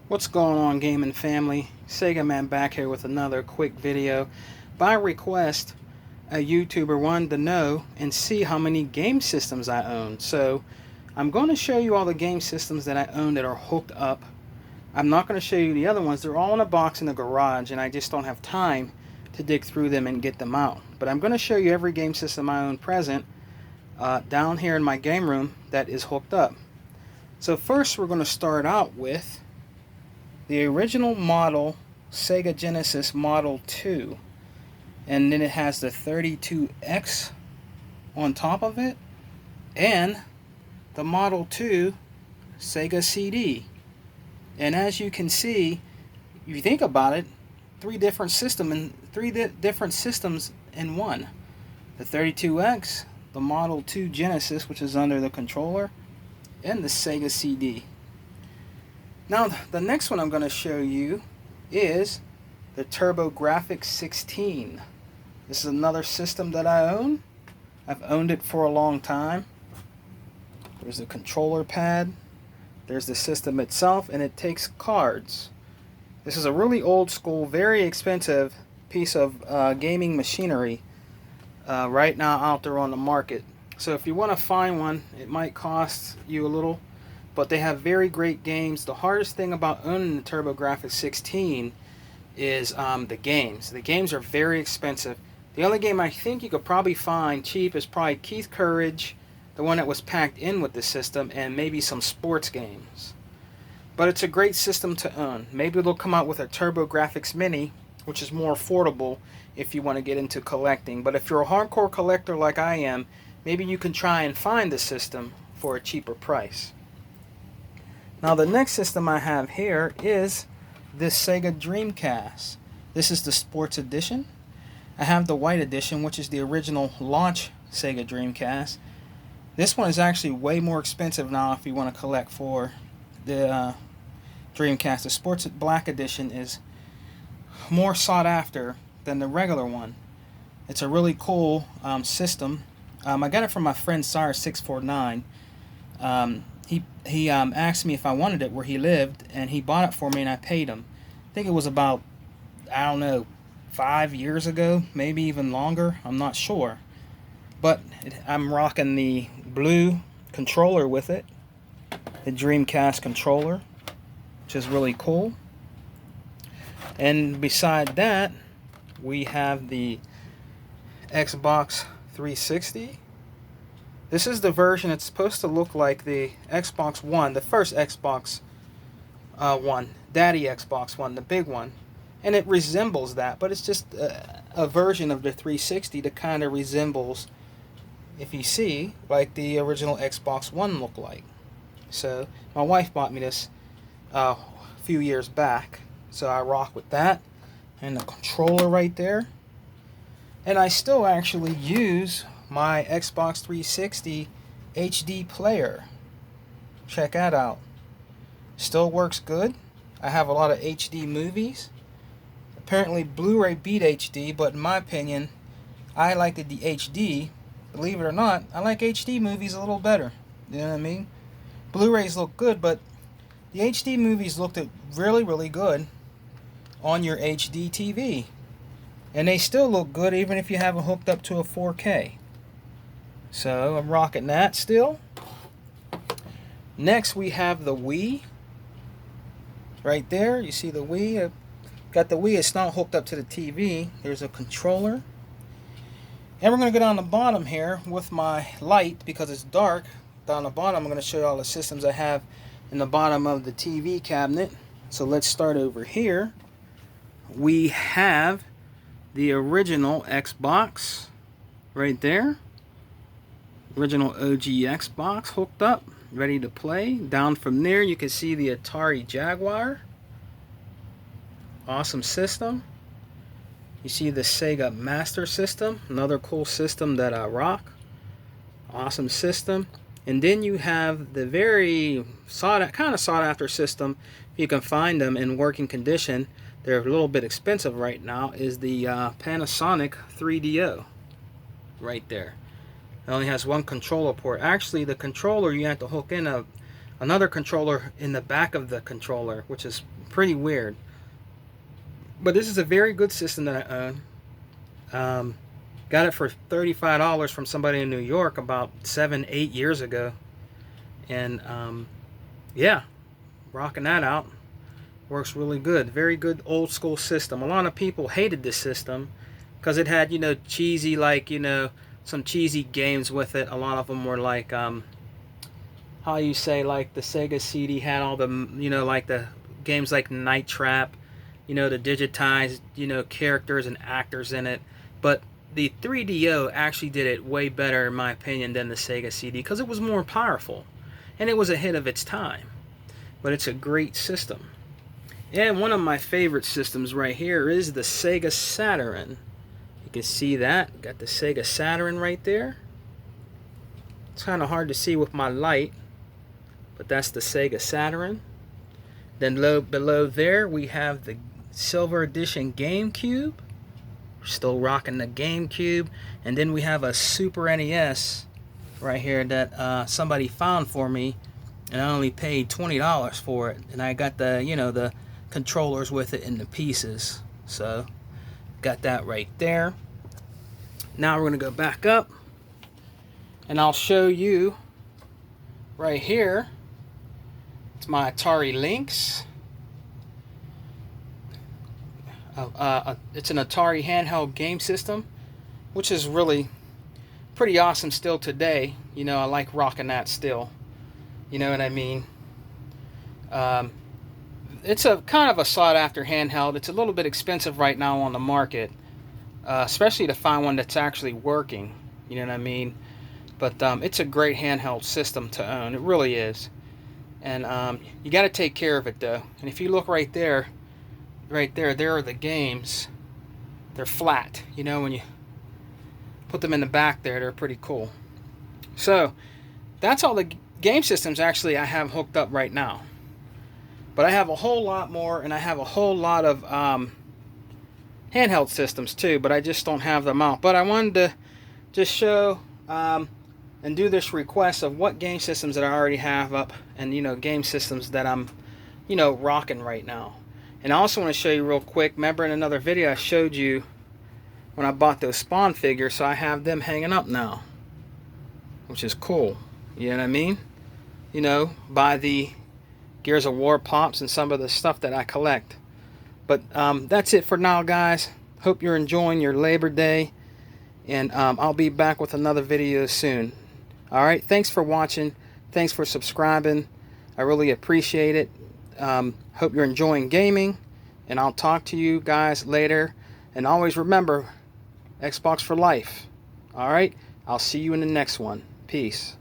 What's going on, gaming family? Sega Man back here with another quick video. By request, a YouTuber wanted to know and see how many game systems I own. So I'm going to show you all the game systems that I own that are hooked up. I'm not going to show you the other ones. They're all in a box in the garage and I just don't have time to dig through them and get them out. But I'm going to show you every game system I own present down here in my game room that is hooked up. So first we're going to start out with the original model Sega Genesis Model 2, and then it has the 32X on top of it, and the Model 2 Sega CD. And as you can see, if you think about it, three different systems in one. The 32X, the Model 2 Genesis, which is under the controller, and the Sega CD. Now, the next one I'm going to show you is the TurboGrafx 16. This is another system that I own. I've owned it for a long time. There's the controller pad. There's the system itself, and it takes cards. This is a really old school, very expensive piece of gaming machinery right now out there on the market. So if you want to find one, it might cost you a little, but they have very great games. The hardest thing about owning the TurboGrafx 16 is the games. The games are very expensive. The only game I think you could probably find cheap is probably Keith Courage, the one that was packed in with the system, and maybe some sports games. But it's a great system to own. Maybe they'll come out with a TurboGrafx Mini, which is more affordable if you want to get into collecting. But if you're a hardcore collector like I am, maybe you can try and find the system for a cheaper price. Now the next system I have here is this Sega Dreamcast. This is the Sports Edition. I have the White Edition, which is the original launch Sega Dreamcast. This one is actually way more expensive now if you want to collect for the Dreamcast. The Sports Black Edition is more sought after than the regular one. It's a really cool system. I got it from my friend Sire649. He asked me if I wanted it where he lived, and he bought it for me, and I paid him. I think it was about, I don't know, 5 years ago, maybe even longer. I'm not sure. But I'm rocking the blue controller with it, the Dreamcast controller, which is really cool. And beside that, we have the Xbox 360. This is the version. It's supposed to look like the Xbox One, the first Xbox One, Daddy Xbox One, the big one. And it resembles that, but it's just a version of the 360 that kind of resembles, if you see, like the original Xbox One looked like. So my wife bought me this a few years back, so I rock with that. And the controller right there. And I still actually use my Xbox 360 HD player. Check that out. Still works good. I have a lot of HD movies. Apparently Blu-ray beat HD, but in my opinion, I like the HD. Believe it or not, I like HD movies a little better. You know what I mean? Blu-rays look good, but the HD movies looked really, really good on your HD TV. And they still look good even if you have it hooked up to a 4K. So I'm rocking that still. Next we have the Wii. Right there, you see the Wii. I've got the Wii, it's not hooked up to the TV. There's a controller. And we're going to go down the bottom here with my light because it's dark. Down the bottom I'm going to show you all the systems I have in the bottom of the TV cabinet. So let's start over here. We have the original Xbox right there. Original OG Xbox hooked up, ready to play. Down from there you can see the Atari Jaguar. Awesome system. You see the Sega Master System, another cool system that I rock. Awesome system. And then you have the very sought after system, if you can find them in working condition. They're a little bit expensive right now, is the Panasonic 3DO right there. It only has one controller port. Actually, the controller you have to hook in a another controller in the back of the controller, which is pretty weird. But this is a very good system that I own. Got it for $35 from somebody in New York about 7-8 years ago. And yeah, rocking that out. Works really good. Very good old school system. A lot of people hated this system because it had, cheesy, some cheesy games with it. A lot of them were like, how you say, like the Sega CD had all the, like the games like Night Trap, the digitized, characters and actors in it. But the 3DO actually did it way better, in my opinion, than the Sega CD because it was more powerful. And it was ahead of its time. But it's a great system. And one of my favorite systems right here is the Sega Saturn. You can see that. Got the Sega Saturn right there. It's kind of hard to see with my light, but that's the Sega Saturn. Then below there we have the Silver Edition GameCube. We're still rocking the GameCube. And then we have a Super NES right here that somebody found for me, and I only paid $20 for it. And I got the, the controllers with it in the pieces. So got that right there. Now we're going to go back up and I'll show you right here. It's my Atari Lynx. It's an Atari handheld game system, which is really pretty awesome still today. I like rocking that still. You know what I mean? It's a kind of a sought after handheld. It's a little bit expensive right now on the market, especially to find one that's actually working. You know what I mean? But it's a great handheld system to own. It really is. And you got to take care of it though. And if you look right there, there are the games. They're flat. When you put them in the back there, they're pretty cool. So that's all the game systems actually I have hooked up right now. But I have a whole lot more, and I have a whole lot of handheld systems too, but I just don't have them out. But I wanted to just show and do this request of what game systems that I already have up, and game systems that I'm rocking right now. And I also want to show you real quick, remember in another video I showed you when I bought those Spawn figures, so I have them hanging up now, which is cool. You know what I mean? By the Gears of War pops and some of the stuff that I collect. But that's it for now, guys. Hope you're enjoying your Labor Day, and I'll be back with another video soon. Alright, thanks for watching. Thanks for subscribing. I really appreciate it. Hope you're enjoying gaming, and I'll talk to you guys later. And always remember, Xbox for life. Alright, I'll see you in the next one. Peace.